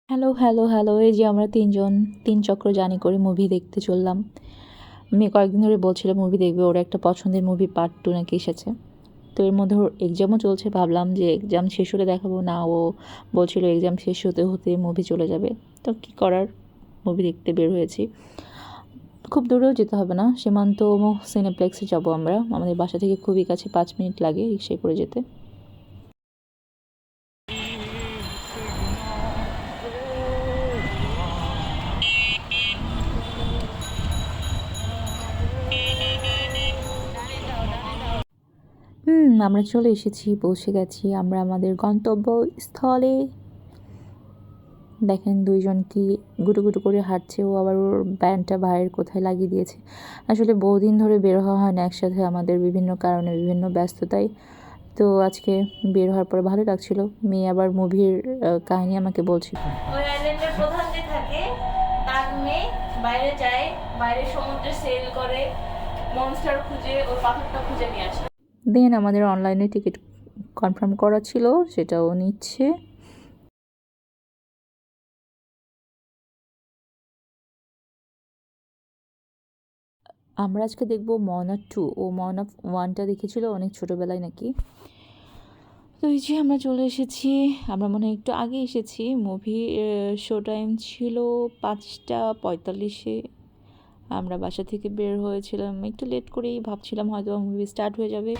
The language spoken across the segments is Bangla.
Hello, hello, hello. এই যে আমরা ৩ জন ৩ চক্র জার্নি করে মুভি দেখতে চললাম। মেয়ে কয়েকদিন ধরে বলছিল মুভি দেখবে। ওর একটা পছন্দের মুভি পার্ট 2 নাকি এসেছে। তো এর মধ্যে ওর এক্সামও চলছে। ভাবলাম যে এক্সাম শেষ হলে দেখাবো। না, ও বলছিল এক্সাম শেষ হতে, হতে মুভি চলে যাবে। তো কী করার, মুভি দেখতে বের হয়েছি। খুব দূরেও যেতে হবে না। সীমান্ত সিনেপ্লেক্সে যাবো আমরা। আমাদের বাসা থেকে খুবই কাছে, ৫ মিনিট লাগে রিকশায় করে যেতে। আমরা চলে এসেছি, পৌঁছে গেছি আমরা আমাদের গন্তব্যস্থলে। দেখেন ২ জন কি গুটুগুটু করে হাঁটছে। ও আবার ওর ব্যান্ডটা ভাইয়ের কোথায় লাগিয়ে দিয়েছে। আসলে বহুদিন ধরে বের হওয়া হয় না একসাথে, আমাদের বিভিন্ন কারণে, বিভিন্ন ব্যস্ততায়। তো আজকে বের হওয়ার পরে ভালো লাগছিল। মেয়ে আবার মুভির কাহিনী আমাকে বলছিল। ওই আইল্যান্ডের প্রধান যে থাকে তার মেয়ে বাইরে যায়, বাইরে সমুদ্রে সেল করে, মনস্টার খুঁজে ওই পাথরটা খুঁজে নিয়ে আসে। দেন আমাদের অনলাইনে টিকিট কনফার্ম করা ছিল, সেটাও নিচ্ছে। আমরা আজকে দেখবো ময়না 2। ও ময়না 1টা দেখেছিল অনেক ছোটোবেলায় নাকি। তো এই যে আমরা চলে এসেছি। আমরা মনে হয় একটু আগে এসেছি। মুভি শো টাইম ছিল 5টা 45-এ। আমরা বাসা থেকে বের হয়েছিলাম একটু লেট করেই, ভাবছিলাম হয়তো মুভি স্টার্ট হয়ে যাবে।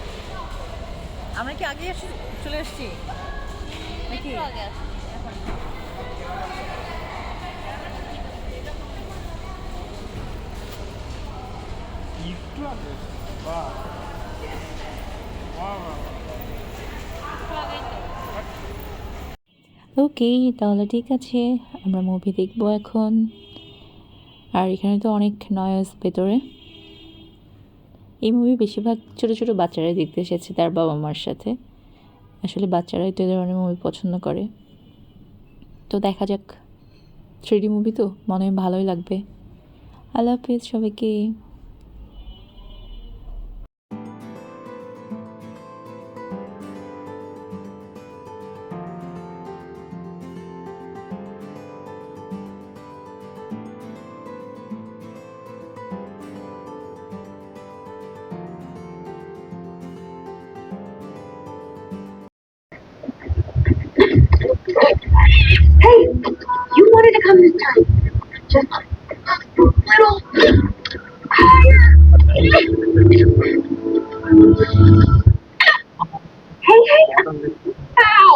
আমরা কি আগে চলে এসেছি নাকি? একটু আগে বাহ বাহ ওকে, তাহলে ঠিক আছে, আমরা মুভি দেখবো এখন। আর এখানে তো অনেক নয়েজ ভেতরে। এই মুভি বেশিরভাগ ছোটো ছোটো বাচ্চারাই দেখতে এসেছে তার বাবা মার সাথে। আসলে বাচ্চারাই তো এই ধরনের মুভি পছন্দ করে। তো দেখা যাক, 3D মুভি তো মনে হয় ভালোই লাগবে। আল্লাহ হাফিজ সবাইকে। Hey, you wanted to come this time. Just a little higher. Hey, hey. Ow.